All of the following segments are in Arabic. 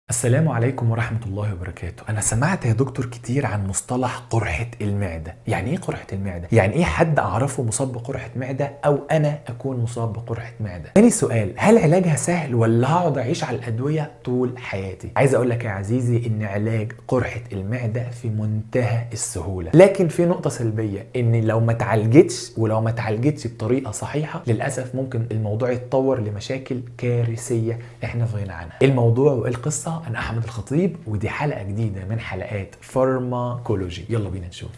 السلام عليكم ورحمة الله وبركاته. أنا سمعت يا دكتور كتير عن مصطلح قرحة المعدة. يعني إيه قرحة المعدة؟ يعني إيه حد أعرفه مصاب بقرحة معدة أو أنا أكون مصاب بقرحة معدة؟ تاني سؤال، هل علاجها سهل ولا هقعد أعيش على الأدوية طول حياتي؟ عايز أقول لك يا عزيزي إن علاج قرحة المعدة في منتهى السهولة، لكن في نقطة سلبية إن لو ما اتعالجتش بطريقة صحيحة للأسف ممكن الموضوع يتطور لمشاكل كارثية إحنا في غنى عنها. الموضوع والقصة، أنا أحمد الخطيب ودي حلقة جديدة من حلقات فارماكولوجي. يلا بينا نشوف.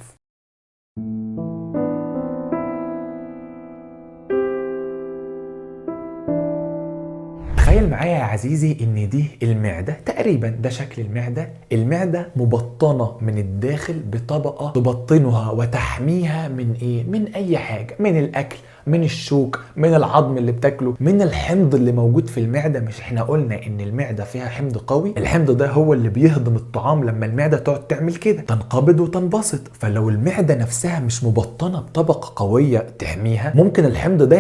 تخيل معايا يا عزيزي ان دي المعدة تقريبا، ده شكل المعدة مبطنة من الداخل بطبقة تبطنها وتحميها من ايه؟ من اي حاجة، من الاكل، من الشوك، من العظم اللي بتاكله، من الحمض اللي موجود في المعدة. مش احنا قلنا ان المعدة فيها حمض قوي؟ الحمض ده هو اللي بيهضم الطعام. لما المعدة تقعد تعمل كده تنقبض وتنبسط، فلو المعدة نفسها مش مبطنة بطبقة قوية تحميها ممكن الحمض ده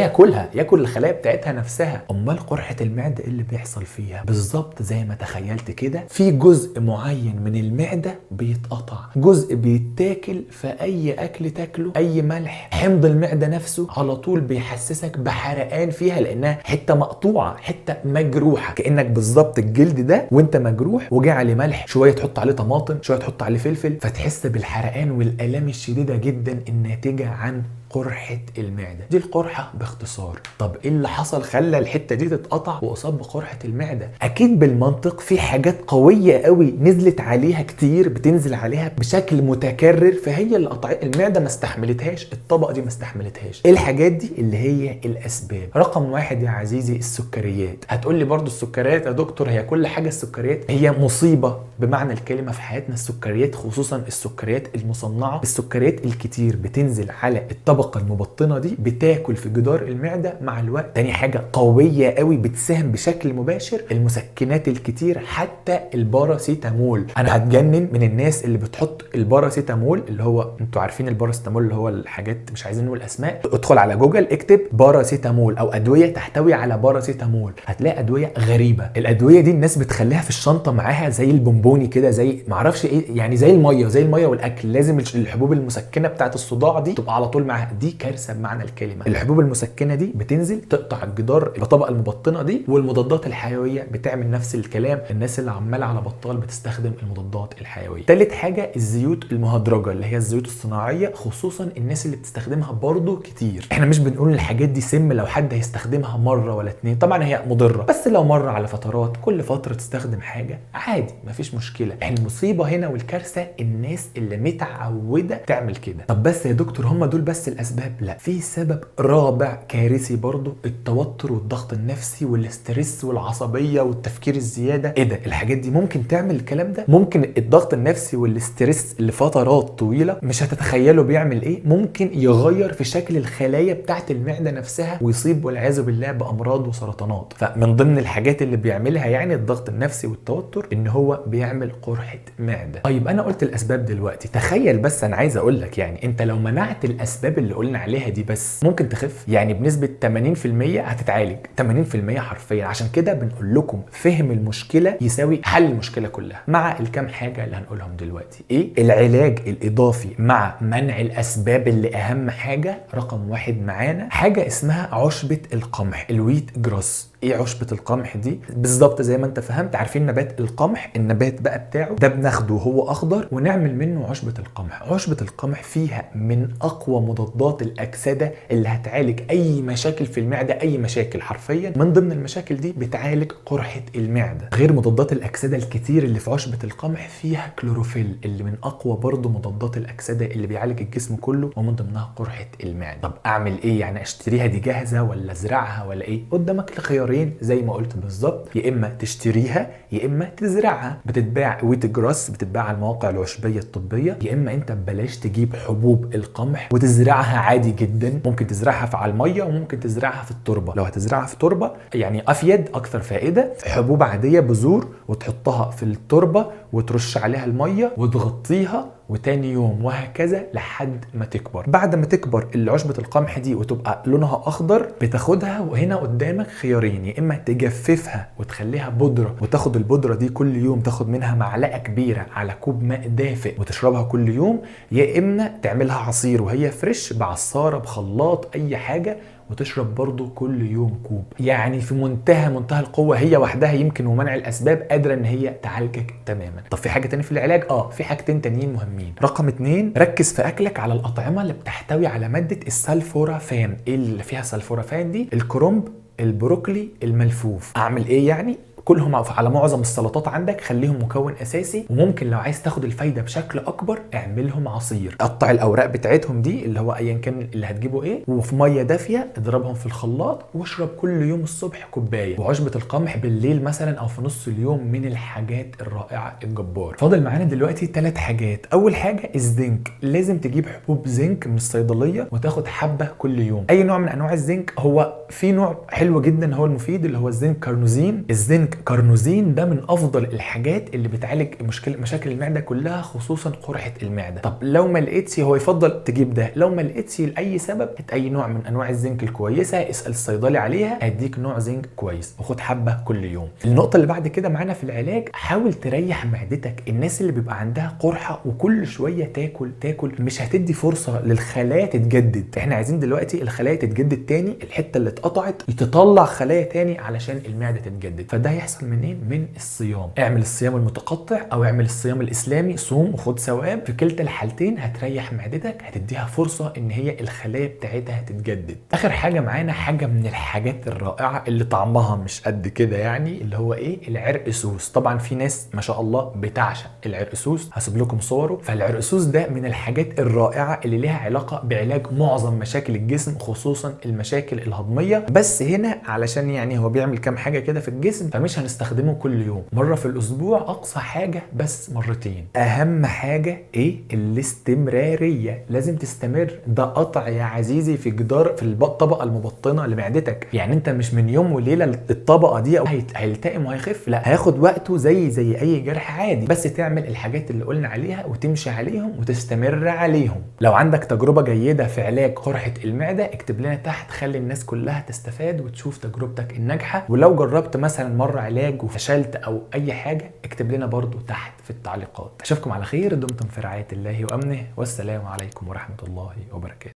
ياكل الخلايا بتاعتها نفسها. امال قرحة المعدة اللي بيحصل فيها بالظبط زي ما تخيلت كده، في جزء معين من المعدة بيتقطع، جزء بيتاكل، فاي اكل تاكله، اي ملح، حمض المعدة نفسه على طول بيحسسك بحرقان فيها لانها حته مقطوعه، حته مجروحه، كانك بالظبط الجلد ده وانت مجروح وجاي عليه ملح، شويه تحط عليه طماطم، شويه تحط عليه فلفل، فتحس بالحرقان والالام الشديده جدا الناتجه عن قرحة المعدة. دي القرحة باختصار. طب ايه اللي حصل خلى الحتة دي تتقطع واصاب بقرحة المعدة؟ اكيد بالمنطق في حاجات قوية قوي نزلت عليها كتير، بتنزل عليها بشكل متكرر، فهي اللي قطعت المعدة، ما استحملتهاش، الطبقة دي ما استحملتهاش. ايه الحاجات دي اللي هي الاسباب؟ رقم واحد يا عزيزي السكريات. هتقول لي برضو السكريات يا دكتور، هي كل حاجة السكريات هي مصيبة بمعنى الكلمة في حياتنا. السكريات خصوصا السكريات المصنعة، السكريات الكتير بتنزل على الطبقة المبطنة دي، بتاكل في جدار المعدة مع الوقت. تاني حاجة قوية قوي بتساهم بشكل مباشر، المسكنات الكتير، حتى الباراسيتامول. انا هتجنن من الناس اللي بتحط الباراسيتامول، اللي هو انتوا عارفين الباراسيتامول اللي هو الحاجات مش عايزين نقول اسماء، ادخل على جوجل اكتب باراسيتامول او ادوية تحتوي على باراسيتامول، هتلاقي ادوية غريبة. الادوية دي الناس بتخليها في الشنطة معاها زي البونبوني كده، زي معرفش ايه يعني، زي المية والاكل. لازم الحبوب المسكنة بتاعت الصداع دي تبقى على طول معاها. دي كارثه بمعنى الكلمه. الحبوب المسكنه دي بتنزل تقطع الجدار الطبقه المبطنه دي، والمضادات الحيويه بتعمل نفس الكلام. الناس اللي عماله على بطال بتستخدم المضادات الحيويه. ثالث حاجه الزيوت المهدرجه اللي هي الزيوت الصناعيه، خصوصا الناس اللي بتستخدمها برضو كتير. احنا مش بنقول الحاجات دي سم لو حد هيستخدمها مره ولا اتنين، طبعا هي مضره، بس لو مره على فترات، كل فتره تستخدم حاجه عادي مفيش مشكله. المصيبه هنا والكارثه الناس اللي متعوده تعمل كده. طب بس يا دكتور هم دول بس الاسباب؟ لا، في سبب رابع كارثي برضو، التوتر والضغط النفسي والاسترس والعصبيه والتفكير الزياده. ايه ده؟ الحاجات دي ممكن تعمل الكلام ده؟ ممكن الضغط النفسي والاسترس لفترات طويله مش هتتخيلوا بيعمل ايه، ممكن يغير في شكل الخلايا بتاعت المعده نفسها ويصيب والعياذ بالله بامراض وسرطانات. فمن ضمن الحاجات اللي بيعملها يعني الضغط النفسي والتوتر ان هو بيعمل قرحه معده. طيب انا قلت الاسباب دلوقتي، تخيل بس، انا عايز اقول لك يعني انت لو منعت الاسباب اللي قلنا عليها دي بس ممكن تخف، يعني بنسبة 80% هتتعالج، 80% حرفيا. عشان كده بنقول لكم فهم المشكلة يساوي حل المشكلة كلها، مع الكام حاجة اللي هنقولهم دلوقتي. ايه العلاج الإضافي مع منع الأسباب اللي أهم حاجة؟ رقم واحد معانا حاجة اسمها عشبة القمح، الويت جراس. ايه عشبة القمح دي؟ بالظبط زي ما انت فهمت، عارفين نبات القمح، النبات بقى بتاعه ده بناخده وهو اخضر ونعمل منه عشبة القمح. عشبة القمح فيها من اقوى مضادات الاكسدة اللي هتعالج اي مشاكل في المعدة، اي مشاكل حرفيا. من ضمن المشاكل دي بتعالج قرحة المعدة. غير مضادات الاكسدة الكتير اللي في عشبة القمح، فيها كلوروفيل اللي من اقوى برضه مضادات الاكسدة اللي بيعالج الجسم كله، ومن ضمنها قرحة المعدة. طب اعمل ايه يعني؟ اشتريها دي جاهزة ولا ازرعها ولا ايه؟ قدامك الخيار زي ما قلت بالظبط، يا اما تشتريها يا اما تزرعها. بتتباع ويت جراس، بتتباع على المواقع العشبيه الطبيه. يا اما انت ببلاش تجيب حبوب القمح وتزرعها عادي جدا. ممكن تزرعها على الميه وممكن تزرعها في التربه. لو هتزرعها في تربه يعني افيد، اكثر فائده. حبوب عاديه بذور وتحطها في التربه وترش عليها الميه وتغطيها وتاني يوم، وهكذا لحد ما تكبر. بعد ما تكبر عشبة القمح دي وتبقى لونها اخضر، بتاخدها وهنا قدامك خيارين، يا اما تجففها وتخليها بودرة وتاخد البودرة دي كل يوم، تاخد منها معلقة كبيرة على كوب ماء دافئ وتشربها كل يوم، يا اما تعملها عصير وهي فريش بعصارة بخلاط اي حاجة وتشرب برضو كل يوم كوب. يعني في منتهى القوة، هي وحدها يمكن ومنع الأسباب قادرة إن هي تعالجك تماما. طب في حاجة تانية في العلاج؟ في حاجتين تانيين مهمين. رقم 2، ركز في أكلك على الأطعمة اللي بتحتوي على مادة السلفورافان. إيه اللي فيها سلفورافان دي؟ الكرنب، البروكلي، الملفوف. أعمل إيه يعني؟ كلهم على معظم السلطات عندك، خليهم مكون اساسي، وممكن لو عايز تاخد الفايده بشكل اكبر اعملهم عصير. قطع الاوراق بتاعتهم دي اللي هو ايا كان اللي هتجيبه ايه، وفي ميه دافيه اضربهم في الخلاط واشرب كل يوم الصبح كوبايه. وعشبه القمح بالليل مثلا او في نص اليوم من الحاجات الرائعه الجبار. فاضل معانا دلوقتي 3 حاجات. اول حاجه الزنك، لازم تجيب حبوب زنك من الصيدليه وتاخد حبه كل يوم. اي نوع من انواع الزنك، هو في نوع حلو جدا هو المفيد اللي هو الزنك كارنوزين. الزنك كارنوزين ده من افضل الحاجات اللي بتعالج مشاكل المعده كلها، خصوصا قرحه المعده. طب لو ما لقيتش، هو يفضل تجيب ده. لو ما لقيتش لاي سبب، اي نوع من انواع الزنك الكويسه، اسال الصيدلي عليها هيديك نوع زنك كويس، وخد حبه كل يوم. النقطه اللي بعد كده معانا في العلاج، حاول تريح معدتك. الناس اللي بيبقى عندها قرحه وكل شويه تاكل مش هتدي فرصه للخلايا تتجدد. احنا عايزين دلوقتي الخلايا تتجدد تاني، الحته اللي اتقطعت تطلع خلايا تاني علشان المعده تتجدد. فده هيحصل منين؟ من الصيام. اعمل الصيام المتقطع او اعمل الصيام الاسلامي، صوم وخد ثواب. في كلتا الحالتين هتريح معدتك، هتديها فرصه ان هي الخلايا بتاعتها تتجدد. اخر حاجه معانا، حاجه من الحاجات الرائعه اللي طعمها مش قد كده يعني، اللي هو ايه؟ العرقسوس. طبعا في ناس ما شاء الله بتعشق العرقسوس، هسيب لكم صوره. فالعرقسوس ده من الحاجات الرائعه اللي ليها علاقه بعلاج معظم مشاكل الجسم، خصوصا المشاكل الهضميه. بس هنا علشان يعني هو بيعمل كام حاجه كده في الجسم، فمش هنستخدمه كل يوم، مره في الاسبوع اقصى حاجه، بس مرتين. اهم حاجه ايه؟ الاستمراريه. لازم تستمر. ده قطع يا عزيزي في جدار، في الطبقه المبطنه لمعدتك. يعني انت مش من يوم وليله الطبقه دي هيلتئم وهيخف، لا، هياخد وقته زي اي جرح عادي. بس تعمل الحاجات اللي قلنا عليها وتمشي عليهم وتستمر عليهم. لو عندك تجربه جيده في علاج قرحه المعده، اكتب لنا تحت، خلي الناس كلها تستفاد وتشوف تجربتك الناجحه. ولو جربت مثلا مره علاج وفشلت او اي حاجه، اكتب لنا برضو تحت في التعليقات. اشوفكم على خير، دمتم في رعايه الله وامنه، والسلام عليكم ورحمه الله وبركاته.